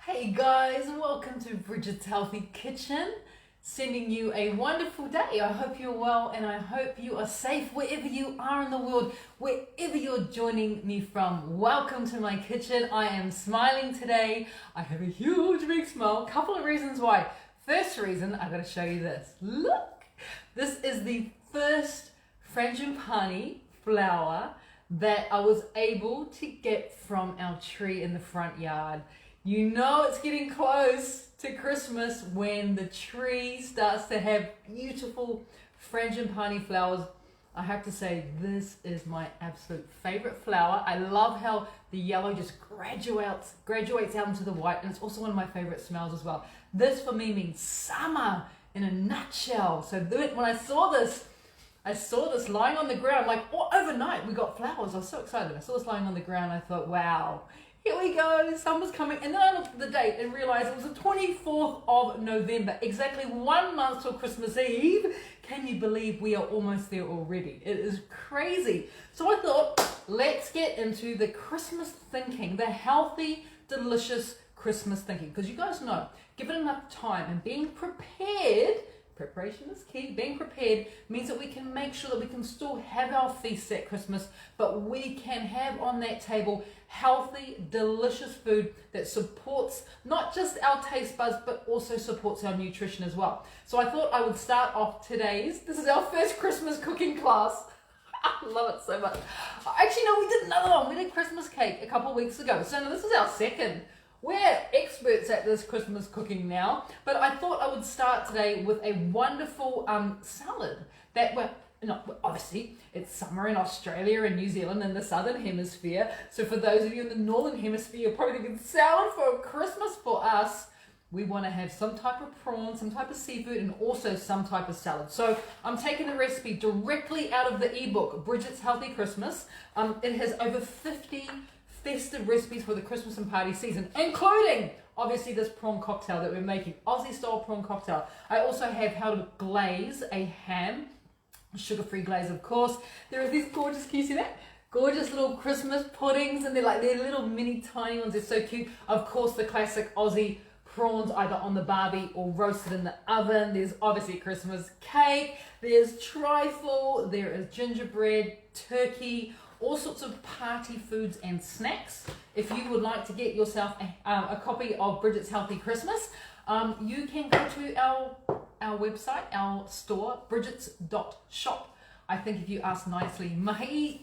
Hey guys, welcome to Bridget's Healthy Kitchen. Sending you a wonderful day. I hope you're well and I hope you are safe wherever you are in the world, wherever you're joining me from. Welcome to my kitchen. I am smiling today. I have a huge big smile. Couple of reasons why. First reason, I gotta show you this. Look! This is the first frangipani flower that I was able to get from our tree in the front yard. You know it's getting close to Christmas when the tree starts to have beautiful frangipani flowers. I have to say, this is my absolute favorite flower. I love how the yellow just graduates out into the white, and it's also one of my favorite smells as well. This for me means summer in a nutshell. So when I saw this lying on the ground, like overnight we got flowers. I was so excited. I saw this lying on the ground. I thought, wow, here we go, summer's coming. And then I looked at the date and realized it was the 24th of November, exactly 1 month till Christmas Eve. Can you believe we are almost there already? It is crazy. So I thought, let's get into the Christmas thinking, the healthy, delicious Christmas thinking. Because you guys know, given enough time and being prepared, preparation is key. Being prepared means that we can make sure that we can still have our feast at Christmas, but we can have on that table healthy, delicious food that supports not just our taste buds, but also supports our nutrition as well. So I thought I would start off this is our first Christmas cooking class. I love it so much. Actually, no, we did another one. We did Christmas cake a couple of weeks ago. So now this is our second. We're experts at this Christmas cooking now, but I thought I would start today with a wonderful salad that obviously it's summer in Australia and New Zealand in the southern hemisphere. So for those of you in the northern hemisphere, you're probably thinking salad for Christmas. For us, we want to have some type of prawn, some type of seafood, and also some type of salad. So I'm taking the recipe directly out of the ebook, Bridget's Healthy Christmas. It has over 50 festive recipes for the Christmas and party season, including obviously this prawn cocktail that we're making, Aussie style prawn cocktail. I also have how to glaze a ham, sugar-free glaze of course. There are these gorgeous, can you see that? Gorgeous little Christmas puddings, and they're little mini tiny ones, they're so cute. Of course the classic Aussie prawns either on the barbie or roasted in the oven. There's obviously Christmas cake, there's trifle, there is gingerbread, turkey, all sorts of party foods and snacks. If you would like to get yourself a copy of Bridget's Healthy Christmas, you can go to our website, our store, bridgets.shop. I think if you ask nicely, might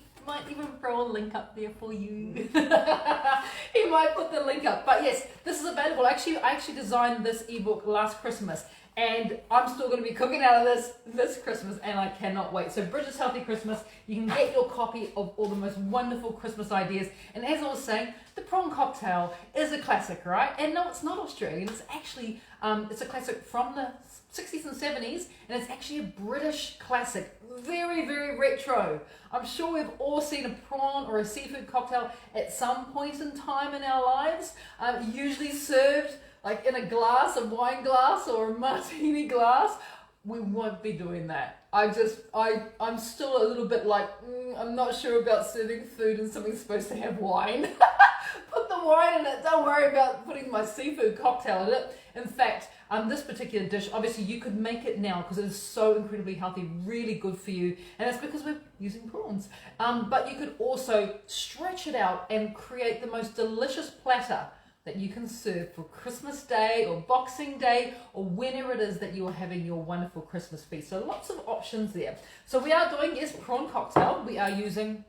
even throw a link up there for you. He might put the link up. But yes, this is available. I actually designed this ebook last Christmas, and I'm still going to be cooking out of this Christmas, and I cannot wait. So Bridget's Healthy Christmas, you can get your copy of all the most wonderful Christmas ideas. And as I was saying, the prawn cocktail is a classic, right? And no, it's not Australian. It's actually, it's a classic from the 60s and 70s, and it's actually a British classic. Very, very retro. I'm sure we've all seen a prawn or a seafood cocktail at some point in time in our lives, usually served like in a glass, a wine glass or a martini glass. We won't be doing that. I'm still a little bit like, I'm not sure about serving food and something's supposed to have wine. Put the wine in it. Don't worry about putting my seafood cocktail in it. In fact, this particular dish, obviously you could make it now because it is so incredibly healthy, really good for you. And it's because we're using prawns. But you could also stretch it out and create the most delicious platter that you can serve for Christmas Day or Boxing Day or whenever it is that you are having your wonderful Christmas feast. So lots of options there. So we are doing, yes, prawn cocktail. We are using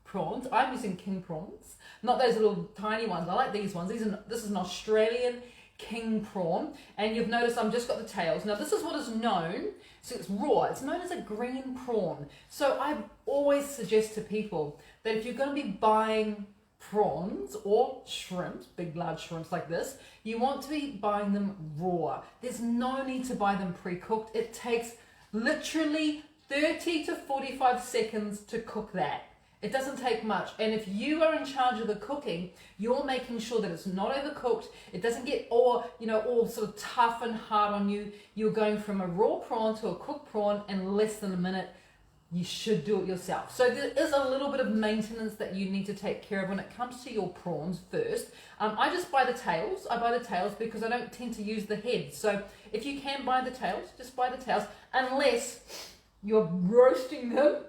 prawns. I'm using king prawns, not those little tiny ones. I like these ones. This is an Australian king prawn, and you've noticed I've just got the tails. Now this is what is known, so it's raw, it's known as a green prawn. So I always suggest to people that if you're going to be buying prawns or shrimps, big large shrimps like this, you want to be buying them raw. There's no need to buy them pre-cooked. It takes literally 30 to 45 seconds to cook that. It doesn't take much. And if you are in charge of the cooking, you're making sure that it's not overcooked. It doesn't get all sort of tough and hard on you. You're going from a raw prawn to a cooked prawn in less than a minute. you should do it yourself. So there is a little bit of maintenance that you need to take care of when it comes to your prawns first. I just buy the tails. I buy the tails because I don't tend to use the heads. So if you can buy the tails, just buy the tails, unless you're roasting them,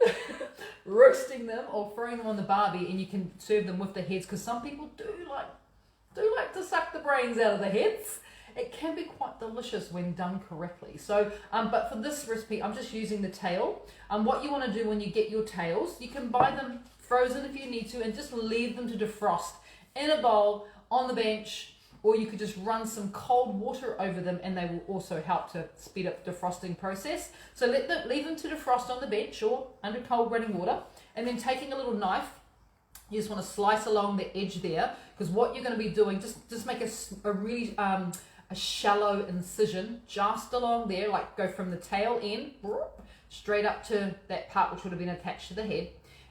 or throwing them on the barbie, and you can serve them with the heads, because some people do like to suck the brains out of the heads. It can be quite delicious when done correctly. So, but for this recipe, I'm just using the tail. What you want to do when you get your tails, you can buy them frozen if you need to, and just leave them to defrost in a bowl on the bench, or you could just run some cold water over them, and they will also help to speed up the defrosting process. So leave them to defrost on the bench or under cold running water, and then taking a little knife, you just want to slice along the edge there, because what you're going to be doing, just make a really a shallow incision just along there, like go from the tail end straight up to that part which would have been attached to the head.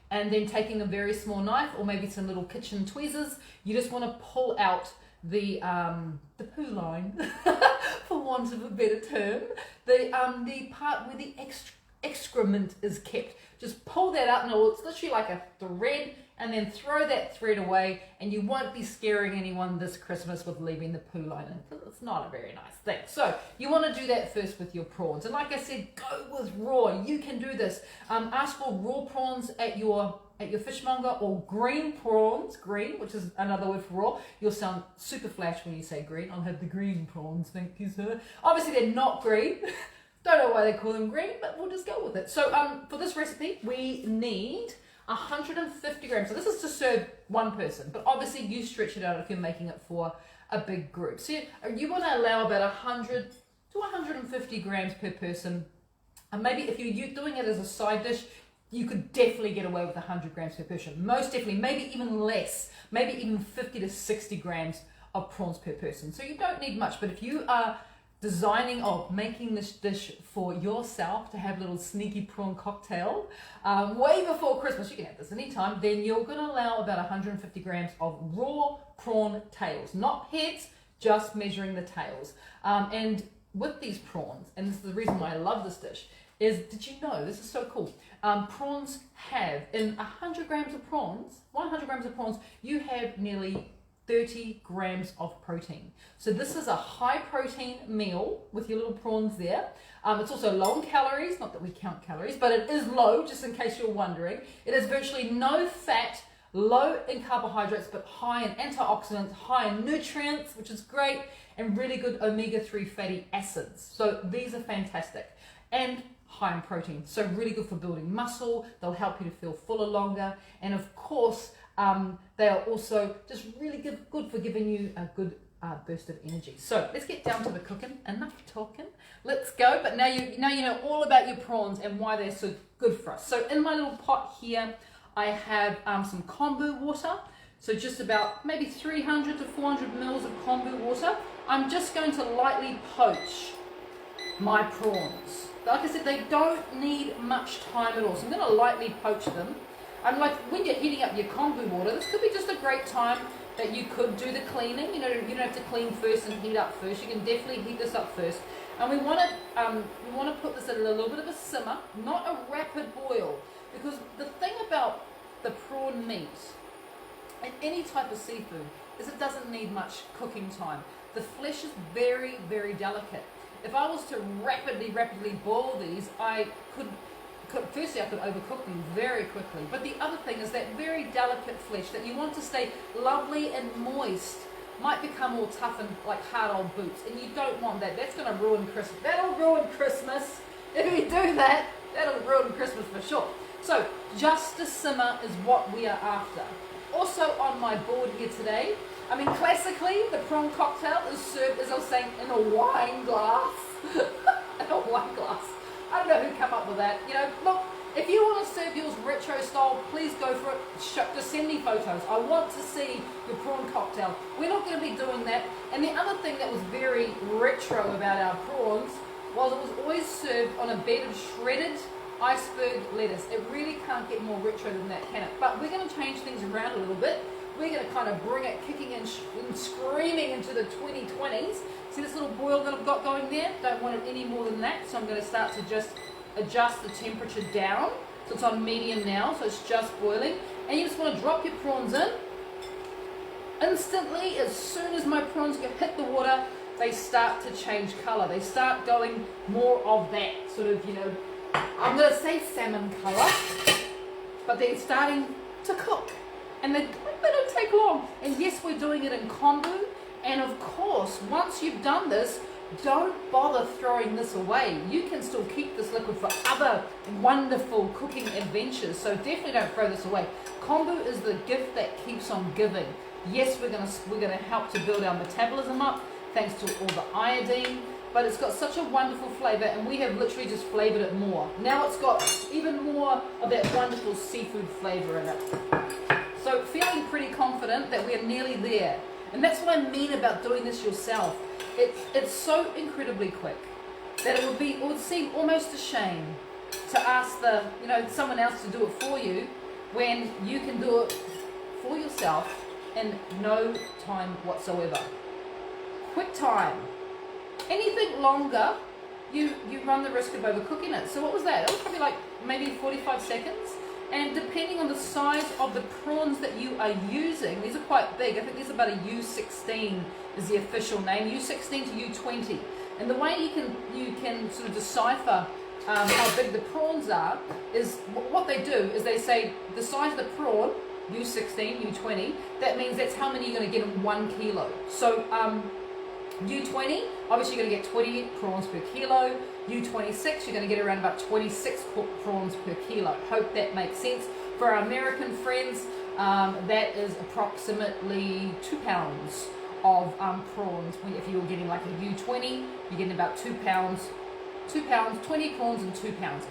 And then taking a very small knife, or maybe some little kitchen tweezers, you just want to pull out the poo line, for want of a better term, the part where the excrement is kept. Just pull that out, and it's literally like a thread, and then throw that thread away, and you won't be scaring anyone this Christmas with leaving the poo line in, because it's not a very nice thing. So you want to do that first with your prawns. And like I said, go with raw. You can do this. Ask for raw prawns at your fishmonger, or green prawns, green, which is another word for raw. You'll sound super flash when you say green. I'll have the green prawns, thank you, sir. Obviously they're not green. Don't know why they call them green, but we'll just go with it. So for this recipe, we need 150 grams. So this is to serve one person, but obviously you stretch it out if you're making it for a big group. So you want to allow about 100 to 150 grams per person. And maybe if you're doing it as a side dish, you could definitely get away with 100 grams per person. Most definitely, maybe even less, maybe even 50 to 60 grams of prawns per person. So you don't need much, but if you are designing or making this dish for yourself to have a little sneaky prawn cocktail way before Christmas, you can have this anytime, then you're going to allow about 150 grams of raw prawn tails, not heads, just measuring the tails. And with these prawns, and this is the reason why I love this dish, is, did you know, this is so cool, prawns have, in 100 grams of prawns, 100 grams of prawns, you have nearly 30 grams of protein. So this is a high protein meal with your little prawns there. It's also low in calories, not that we count calories, but it is low, just in case you're wondering. It is virtually no fat, low in carbohydrates, but high in antioxidants, high in nutrients, which is great, and really good omega-3 fatty acids. So these are fantastic. And high in protein, so really good for building muscle. They'll help you to feel fuller longer, and of course they are also just really good for giving you a good burst of energy. So let's get down to the cooking. Enough talking, let's go. But now you know all about your prawns and why they're so good for us. So in my little pot here, I have some kombu water, so just about maybe 300 to 400 mils of kombu water. I'm just going to lightly poach my prawns. Like I said, they don't need much time at all, so I'm going to lightly poach them. And like when you're heating up your kombu water, this could be just a great time that you could do the cleaning. You know, you don't have to clean first and heat up first. You can definitely heat this up first. And we want to put this at a little bit of a simmer, not a rapid boil, because the thing about the prawn meat and any type of seafood is it doesn't need much cooking time. The flesh is very, very delicate. If I was to rapidly boil these, I could overcook them very quickly. But the other thing is that very delicate flesh that you want to stay lovely and moist might become all tough and like hard old boots, and you don't want that. That's going to ruin Christmas. That'll ruin Christmas. If you do that, that'll ruin Christmas for sure. So just a simmer is what we are after. Also on my board here today, I mean, classically, the prawn cocktail is served, as I was saying, in a wine glass. In a wine glass. I don't know who came up with that. You know, look, if you want to serve yours retro style, please go for it. Just send me photos. I want to see your prawn cocktail. We're not going to be doing that. And the other thing that was very retro about our prawns was it was always served on a bed of shredded iceberg lettuce. It really can't get more retro than that, can it? But we're going to change things around a little bit. We're going to kind of bring it kicking and screaming into the 2020s. See this little boil that I've got going there? Don't want it any more than that, so I'm going to start to just adjust the temperature down. So it's on medium now, so it's just boiling. And you just want to drop your prawns in. Instantly, as soon as my prawns hit the water, they start to change colour. They start going more of that sort of, I'm going to say salmon colour, but they're starting to cook. And they don't take long. And yes, we're doing it in kombu. And of course, once you've done this, don't bother throwing this away. You can still keep this liquid for other wonderful cooking adventures. So definitely don't throw this away. Kombu is the gift that keeps on giving. Yes, we're gonna help to build our metabolism up thanks to all the iodine, but it's got such a wonderful flavor, and we have literally just flavored it more. Now it's got even more of that wonderful seafood flavor in it. So feeling pretty confident that we're nearly there. And that's what I mean about doing this yourself. It's so incredibly quick that it would seem almost a shame to ask someone else to do it for you when you can do it for yourself in no time whatsoever. Quick time. Anything longer, you run the risk of overcooking it. So what was that? It was probably like maybe 45 seconds. And depending on the size of the prawns that you are using, these are quite big. I think these are about a U16 is the official name, U16 to U20. And the way you can sort of decipher how big the prawns are is what they do is they say the size of the prawn, U16, U20, that means that's how many you're going to get in 1 kilo. So U20, obviously you're going to get 20 prawns per kilo. U26, you're going to get around about 26 prawns per kilo. Hope that makes sense. For our American friends, that is approximately 2 pounds of prawns. If you're getting like a U20, you're getting about 2 pounds, 20 prawns and 2 pounds,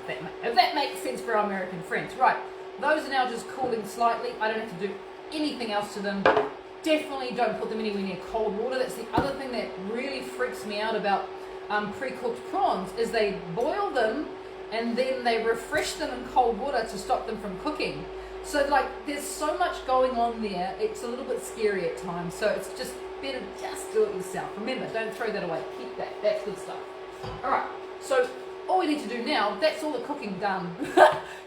if that makes sense for our American friends. Right, those are now just cooling slightly. I don't have to do anything else to them. Definitely don't put them anywhere near cold water. That's the other thing that really freaks me out about pre-cooked prawns is they boil them and then they refresh them in cold water to stop them from cooking. So there's so much going on there, it's a little bit scary at times. So it's just better just do it yourself. Remember, don't throw that away. Keep that. That's good stuff. All right. So all we need to do now, that's all the cooking done.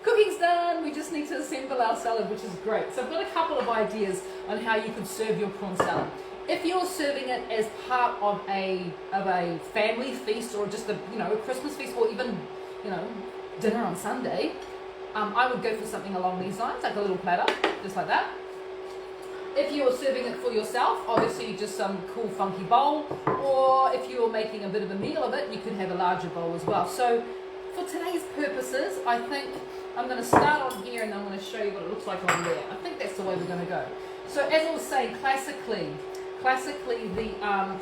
Cooking's done. We just need to assemble our salad, which is great. So I've got a couple of ideas on how you could serve your prawn salad. If you're serving it as part of a family feast or just a Christmas feast or even dinner on Sunday, I would go for something along these lines, like a little platter, just like that. If you're serving it for yourself, obviously just some cool funky bowl, or if you're making a bit of a meal of it, you could have a larger bowl as well. So for today's purposes, I think I'm going to start on here and I'm going to show you what it looks like on there. I think that's the way we're going to go. So as I was saying, classically the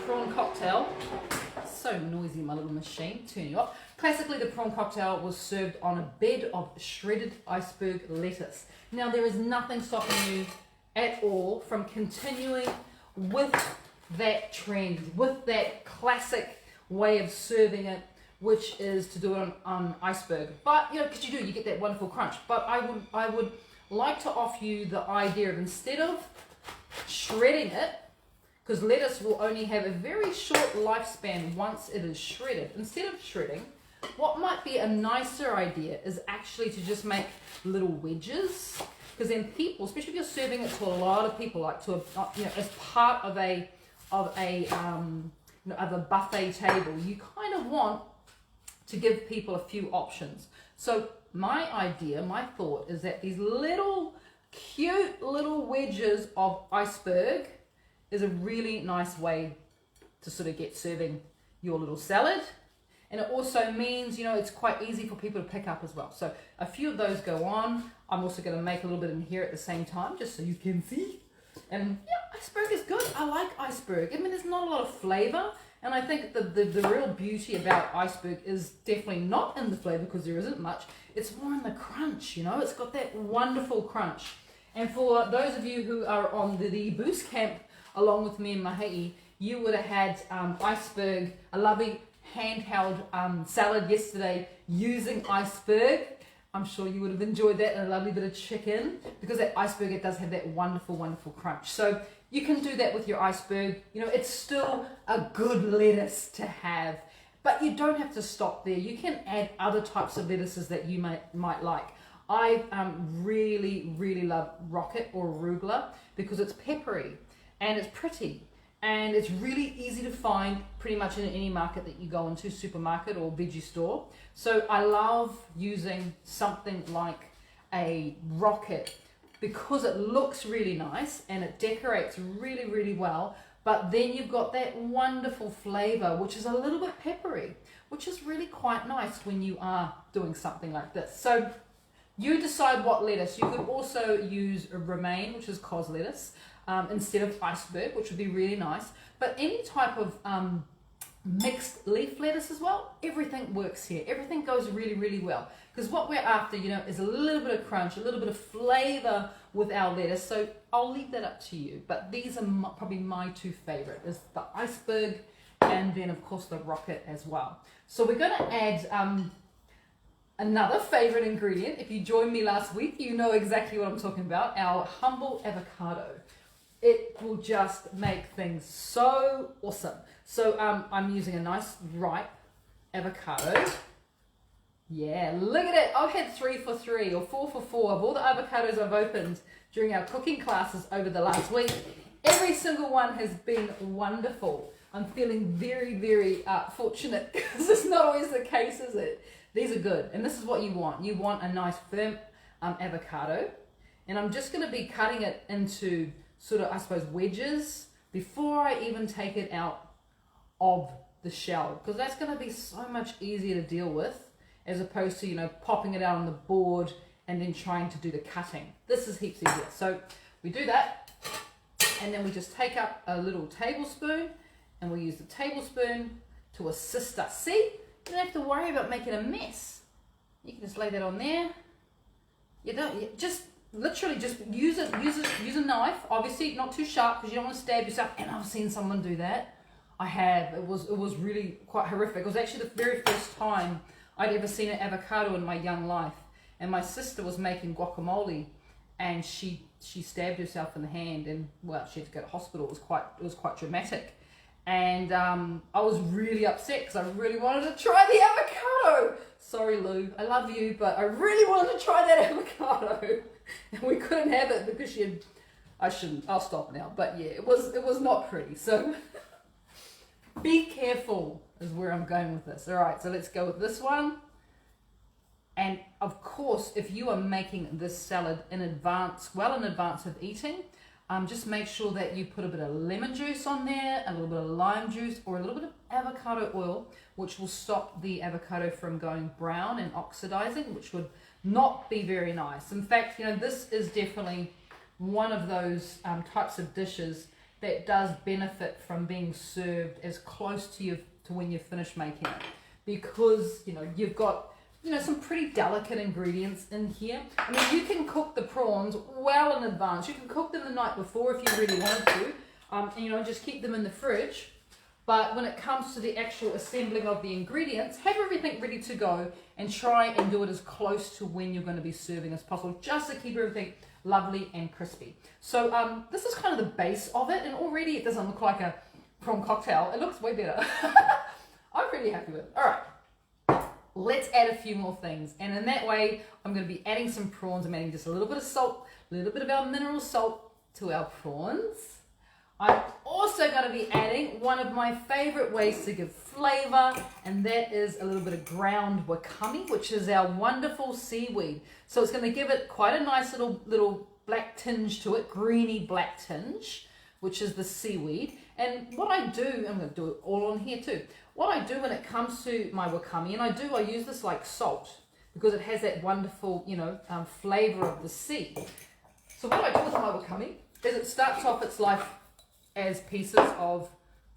prawn cocktail, so noisy my little machine, turn you up. Classically the prawn cocktail was served on a bed of shredded iceberg lettuce. Now there is nothing stopping you at all from continuing with that trend, with that classic way of serving it, which is to do it on iceberg. But because you get that wonderful crunch. But I would like to offer you the idea of, instead of shredding it, because lettuce will only have a very short lifespan once it is shredded. Instead of shredding, what might be a nicer idea is actually to just make little wedges. Because then people, especially if you're serving it to a lot of people, like to as part of a buffet table, you kind of want to give people a few options. So my thought is that these cute little wedges of iceberg is a really nice way to sort of get serving your little salad. And it also means, it's quite easy for people to pick up as well. So a few of those go on. I'm also going to make a little bit in here at the same time, just so you can see. And yeah, iceberg is good. I like iceberg. I mean, there's not a lot of flavor. And I think the real beauty about iceberg is definitely not in the flavor, because there isn't much. It's more in the crunch, It's got that wonderful crunch. And for those of you who are on the boost camp along with me in Mahei, you would have had iceberg, a lovely handheld salad yesterday using iceberg. I'm sure you would have enjoyed that, and a lovely bit of chicken, because that iceberg, it does have that wonderful, wonderful crunch. So you can do that with your iceberg. It's still a good lettuce to have, but you don't have to stop there. You can add other types of lettuces that you might like. I really love rocket or arugula because it's peppery and it's pretty and it's really easy to find pretty much in any market that you go into, supermarket or veggie store. So I love using something like a rocket because it looks really nice and it decorates really well, but then you've got that wonderful flavor which is a little bit peppery, which is really quite nice when you are doing something like this. So you decide what lettuce. You could also use romaine, which is cos lettuce, instead of iceberg, which would be really nice. But any type of mixed leaf lettuce as well, everything works here. Everything goes really well. Because what we're after, you know, is a little bit of crunch, a little bit of flavor with our lettuce. So I'll leave that up to you. But these are probably my two favorite, is the iceberg and then of course the rocket as well. So we're going to add another favorite ingredient. If you joined me last week, you know exactly what I'm talking about, our humble avocado. It will just make things so awesome. So I'm using a nice ripe avocado. Yeah, look at it. I've had 3 for 3 or 4 for 4 of all the avocados I've opened during our cooking classes over the last week. Every single one has been wonderful. I'm feeling very fortunate because it's not always the case, is it? These are good, and this is what you want. You want a nice firm avocado, and I'm just going to be cutting it into sort of, I suppose, wedges before I even take it out of the shell, because that's going to be so much easier to deal with as opposed to, you know, popping it out on the board and then trying to do the cutting. This is heaps easier. So we do that, and then we just take up a little tablespoon, and we use the tablespoon to assist us. See? You don't have to worry about making a mess. You can just lay that on there. Just literally just use a knife. Obviously not too sharp because you don't want to stab yourself. And I've seen someone do that. I have. It was really quite horrific. It was actually the very first time I'd ever seen an avocado in my young life. And my sister was making guacamole, and she stabbed herself in the hand, and well, she had to go to hospital. It was quite dramatic. And I was really upset because I really wanted to try the avocado. Sorry, Lou, I love you, but I really wanted to try that avocado, and we couldn't have it because I'll stop now. But yeah, it was not pretty. So be careful is where I'm going with this. All right, so let's go with this one. And of course, if you are making this salad in advance, well in advance of eating, just make sure that you put a bit of lemon juice on there, a little bit of lime juice, or a little bit of avocado oil, which will stop the avocado from going brown and oxidizing, which would not be very nice. In fact, you know, this is definitely one of those types of dishes that does benefit from being served as close to when you're finished making it, because, you know, you've got, you know, some pretty delicate ingredients in here. I mean, you can cook the prawns well in advance. You can cook them the night before if you really wanted to, and, you know, just keep them in the fridge. But when it comes to the actual assembling of the ingredients, have everything ready to go and try and do it as close to when you're going to be serving as possible, just to keep everything lovely and crispy. So this is kind of the base of it, and already it doesn't look like a prawn cocktail. It looks way better. I'm pretty happy with it. All right. Let's add a few more things, and in that way I'm going to be adding some prawns. I'm adding just a little bit of salt, a little bit of our mineral salt to our prawns. I'm also going to be adding one of my favorite ways to give flavor, and that is a little bit of ground wakame, which is our wonderful seaweed. So it's going to give it quite a nice little black tinge to it, greeny black tinge, which is the seaweed. And what I do, I'm going to do it all on here too. What I do when it comes to my wakame, and I use this like salt because it has that wonderful, you know, flavor of the sea. So what I do with my wakame is it starts off its life as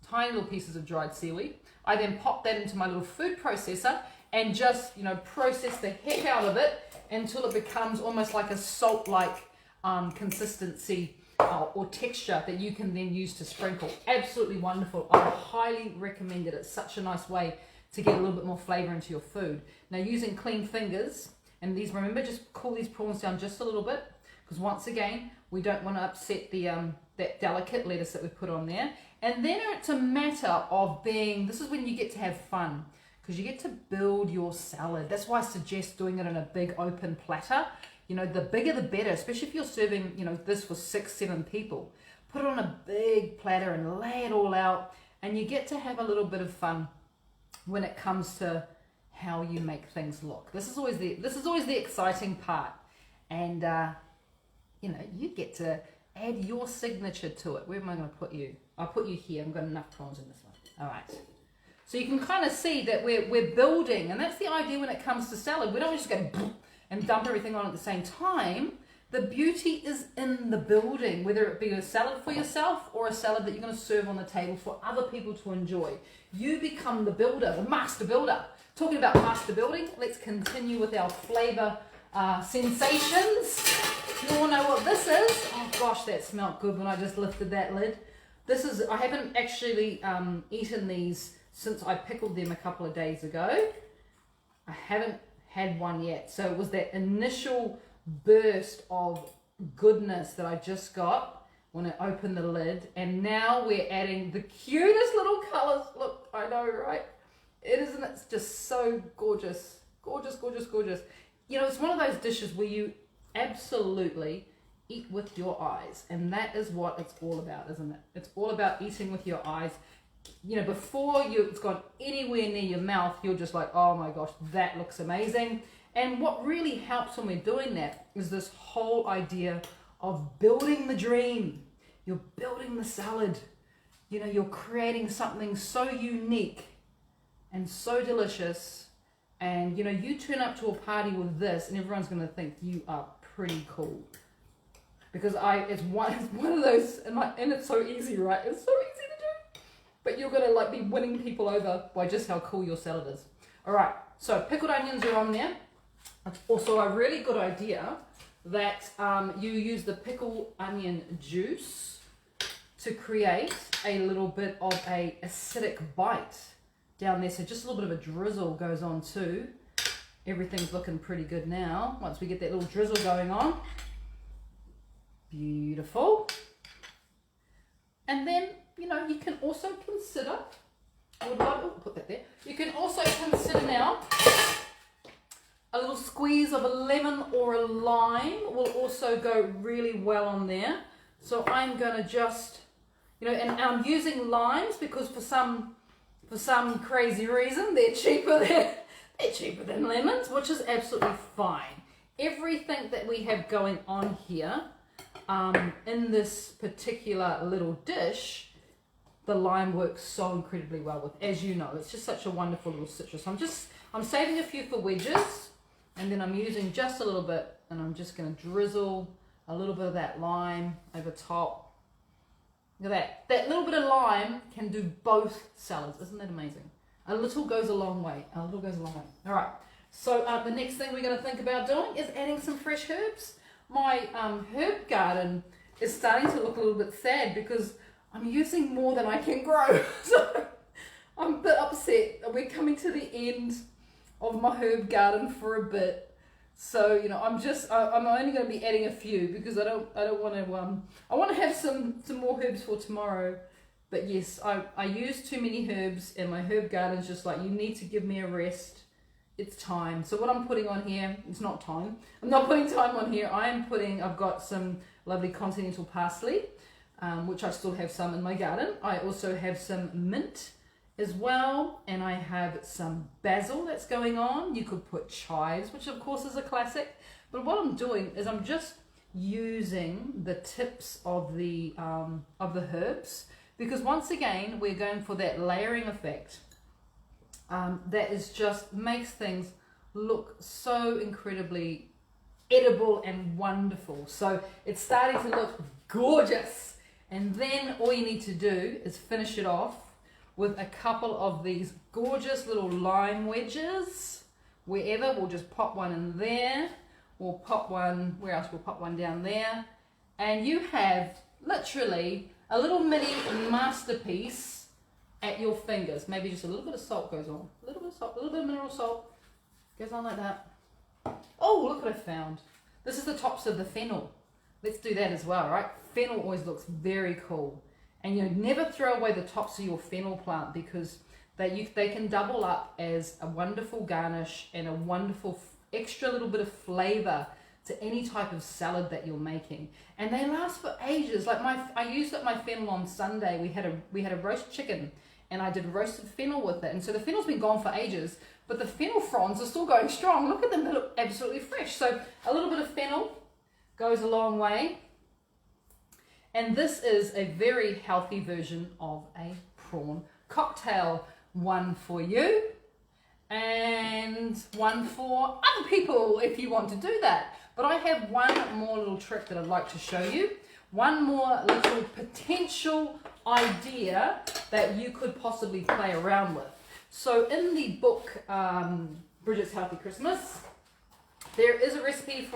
tiny little pieces of dried seaweed. I then pop that into my little food processor and just, you know, process the heck out of it until it becomes almost like a salt-like consistency or texture that you can then use to sprinkle. Absolutely wonderful. I highly recommend it. It's such a nice way to get a little bit more flavor into your food. Now, using clean fingers, and these, remember, just cool these prawns down just a little bit, because once again, we don't want to upset the that delicate lettuce that we put on there. And then it's a matter of this is when you get to have fun, because you get to build your salad. That's why I suggest doing it in a big open platter. You know, the bigger the better, especially if you're serving, you know, this for 6-7 people. Put it on a big platter and lay it all out, and you get to have a little bit of fun when it comes to how you make things look. This is always the exciting part, and you know, you get to add your signature to it. Where am I going to put you? I'll put you here. I've got enough prawns in this one. All right. So you can kind of see that we're building, and that's the idea when it comes to salad. We don't just go and dump everything on at the same time. The beauty is in the building, whether it be a salad for yourself or a salad that you're going to serve on the table for other people to enjoy. You become the builder, the master builder. Talking about master building, let's continue with our flavor sensations. You all know what this is. Oh gosh, that smelled good when I just lifted that lid. This is, I haven't actually eaten these since I pickled them a couple of days ago. I haven't had one yet. So it was that initial burst of goodness that I just got when I opened the lid. And now we're adding the cutest little colors. Look, I know, right? Isn't it just so gorgeous? Gorgeous, gorgeous, gorgeous. You know, it's one of those dishes where you absolutely eat with your eyes, and that is what it's all about, isn't it? It's all about eating with your eyes. You know, before it's gone anywhere near your mouth, you're just like, oh my gosh, that looks amazing. And what really helps when we're doing that is this whole idea of building the dream. You're building the salad. You know, you're creating something so unique and so delicious. And you know, you turn up to a party with this and everyone's going to think you are pretty cool. Because it's one of those, and it's so easy, right? It's so easy to do. But you're going to like be winning people over by just how cool your salad is. All right, so pickled onions are on there. It's also a really good idea that you use the pickled onion juice to create a little bit of a acidic bite down there. So just a little bit of a drizzle goes on too. Everything's looking pretty good now. Once we get that little drizzle going on. Beautiful. And then, you know, you can also consider, I would love to put that there. You can also consider now a little squeeze of a lemon or a lime will also go really well on there. So I'm going to just, you know, and I'm using limes because for some crazy reason they're cheaper than lemons, which is absolutely fine. Everything that we have going on here in this particular little dish, the lime works so incredibly well with, as you know, it's just such a wonderful little citrus. I'm saving a few for wedges, and then I'm using just a little bit, and I'm just going to drizzle a little bit of that lime over top. Look at that. That little bit of lime can do both salads. Isn't that amazing? A little goes a long way. A little goes a long way. All right. So the next thing we're going to think about doing is adding some fresh herbs. My herb garden is starting to look a little bit sad because I'm using more than I can grow. So I'm a bit upset. We're coming to the end of my herb garden for a bit. So, you know, I'm only going to be adding a few because I don't want to, I want to have some more herbs for tomorrow. But yes, I use too many herbs and my herb garden's just like, you need to give me a rest. It's time. So what I'm putting on here, it's not time. I'm not putting time on here. I've got some lovely continental parsley, which I still have some in my garden. I also have some mint as well, and I have some basil that's going on. You could put chives, which of course is a classic. But what I'm doing is I'm just using the tips of the herbs, because once again we're going for that layering effect. That is just makes things look so incredibly edible and wonderful. So it's starting to look gorgeous, and then all you need to do is finish it off with a couple of these gorgeous little lime wedges. Wherever, we'll just pop one in there. We'll pop one, where else? We'll pop one down there. And you have literally a little mini masterpiece at your fingers. Maybe just a little bit of salt goes on. A little bit of salt, a little bit of mineral salt. Goes on like that. Oh, look what I found. This is the tops of the fennel. Let's do that as well, right? Fennel always looks very cool. And you never throw away the tops of your fennel plant because they can double up as a wonderful garnish and a wonderful extra little bit of flavor to any type of salad that you're making, and they last for ages. Like I used up my fennel on Sunday. We had a roast chicken, and I did roasted fennel with it, and so the fennel's been gone for ages, but the fennel fronds are still going strong. Look at them; they look absolutely fresh. So a little bit of fennel goes a long way, and this is a very healthy version of a prawn cocktail. One for you, and one for other people if you want to do that. But I have one more little trick that I'd like to show you. One more little potential idea that you could possibly play around with. So in the book, Bridget's Healthy Christmas, there is a recipe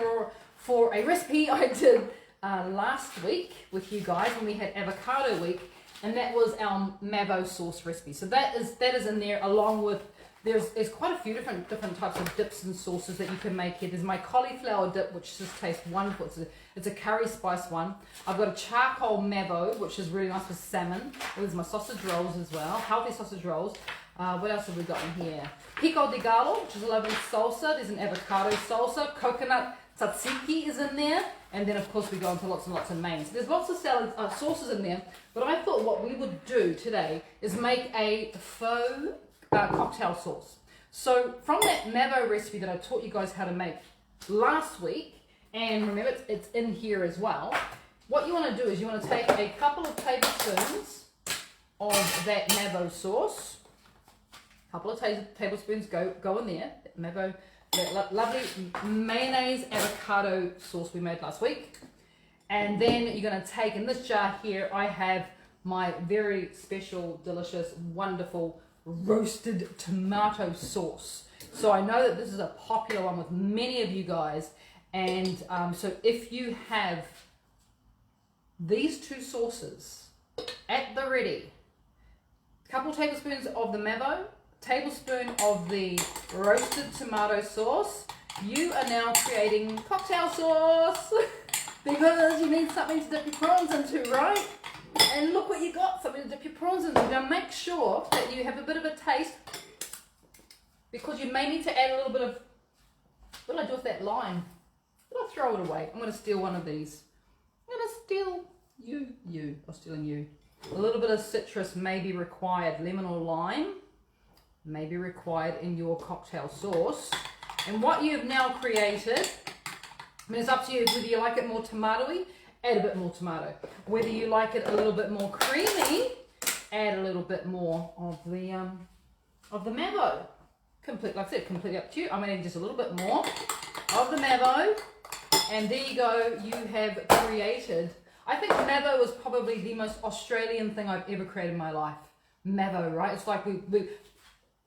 for a recipe I did last week with you guys when we had avocado week, and that was our Mavo sauce recipe. So that is in there, along with there's quite a few different types of dips and sauces that you can make here. There's my cauliflower dip, which just tastes wonderful. It's a curry spice one. I've got a charcoal Mavo, which is really nice for salmon. There's my sausage rolls as well, healthy sausage rolls. What else have we got in here? Pico de gallo, which is a lovely salsa. There's an avocado salsa. Coconut tzatziki is in there. And then, of course, we go into lots and lots of mains. There's lots of salad sauces in there. But I thought what we would do today is make a faux cocktail sauce. So from that Mavo recipe that I taught you guys how to make last week, and remember it's in here as well, what you want to do is you want to take a couple of tablespoons of that Mavo sauce. A couple of tablespoons go in there. Mavo, that lovely mayonnaise avocado sauce we made last week. And then you're going to take, in this jar here, I have my very special, delicious, wonderful roasted tomato sauce. So I know that this is a popular one with many of you guys, and so if you have these two sauces at the ready, a couple tablespoons of the Mavo, tablespoon of the roasted tomato sauce, you are now creating cocktail sauce because you need something to dip your prawns into, right? And look what you got, something to dip your prawns into. Now make sure that you have a bit of a taste, because you may need to add a little bit of, what did I do with that lime? Did I throw it away? I'm going to steal one of these. I'm going to steal you. I'm stealing you. A little bit of citrus may be required, lemon or lime may be required in your cocktail sauce. And what you've now created, I mean, it's up to you whether you like it more tomatoey, add a bit more tomato. Whether you like it a little bit more creamy, add a little bit more of the Mavo. Like I said, completely up to you. I'm going to add just a little bit more of the Mavo, and there you go. You have created, I think Mavo was probably the most Australian thing I've ever created in my life. Mavo, right? It's like we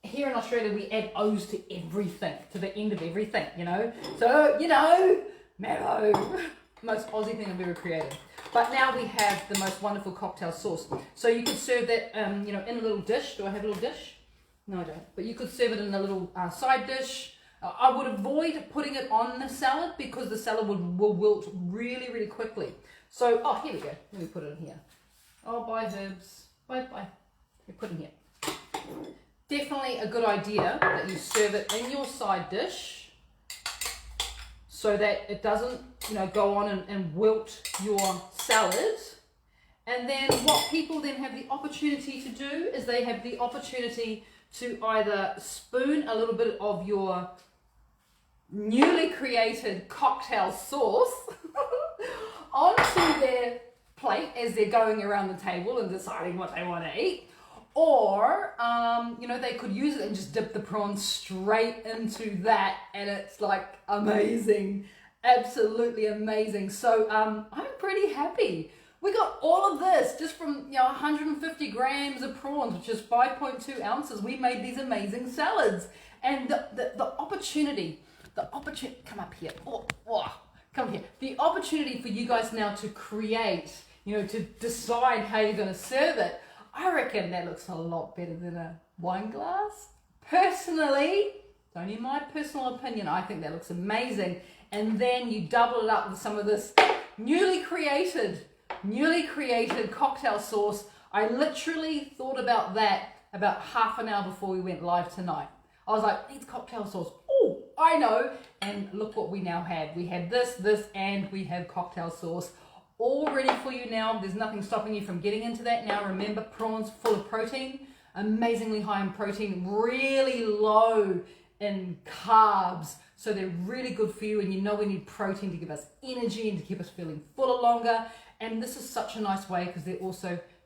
here in Australia, we add O's to everything, to the end of everything, you know? So, you know, Mavo. Most Aussie thing I've ever created. But now we have the most wonderful cocktail sauce. So you could serve that, you know, in a little dish. Do I have a little dish? No, I don't. But you could serve it in a little side dish. I would avoid putting it on the salad because the salad will wilt really, really quickly. So, oh, here we go. Let me put it in here. Oh, bye, herbs. Bye. You put it in here. Definitely a good idea that you serve it in your side dish so that it doesn't, you know, go on and wilt your salad. And then what people then have the opportunity to do is they have the opportunity to either spoon a little bit of your newly created cocktail sauce onto their plate as they're going around the table and deciding what they want to eat. Or, you know, they could use it and just dip the prawns straight into that, and it's like amazing, absolutely amazing. So I'm pretty happy. We got all of this just from, you know, 150 grams of prawns, which is 5.2 ounces. We made these amazing salads, and the opportunity, come up here, come here. The opportunity for you guys now to create, you know, to decide how you're going to serve it. I reckon that looks a lot better than a wine glass. Personally, it's only my personal opinion, I think that looks amazing. And then you double it up with some of this newly created cocktail sauce. I literally thought about that about half an hour before we went live tonight. I was like, needs cocktail sauce. Oh, I know. And look what we now had. We had this, and we have cocktail sauce all ready for you now. There's nothing stopping you from getting into that now. Remember, prawns full of protein, amazingly high in protein, really low in carbs. So they're really good for you, and you know we need protein to give us energy and to keep us feeling fuller longer. And this is such a nice way because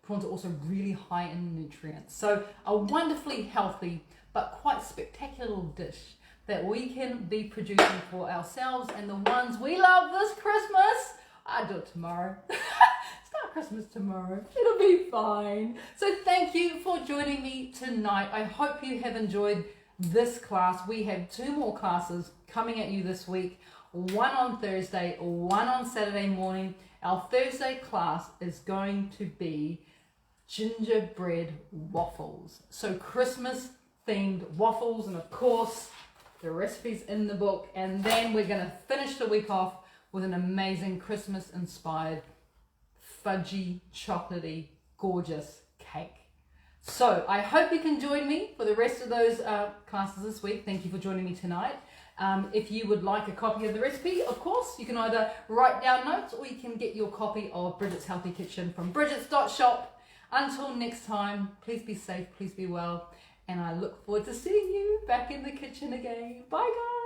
prawns are also really high in nutrients. So a wonderfully healthy but quite spectacular little dish that we can be producing for ourselves and the ones we love this Christmas. I'll do it tomorrow. Start Christmas tomorrow. It'll be fine. So thank you for joining me tonight. I hope you have enjoyed this class. We have 2 more classes coming at you this week. One on Thursday, one on Saturday morning. Our Thursday class is going to be gingerbread waffles. So Christmas themed waffles, and of course the recipes in the book. And then we're going to finish the week off with an amazing Christmas inspired fudgy, chocolatey, gorgeous cake. So I hope you can join me for the rest of those classes this week. Thank you for joining me tonight. If you would like a copy of the recipe, of course, you can either write down notes or you can get your copy of Bridget's Healthy Kitchen from bridgets.shop. Until next time, please be safe, please be well, and I look forward to seeing you back in the kitchen again. Bye guys.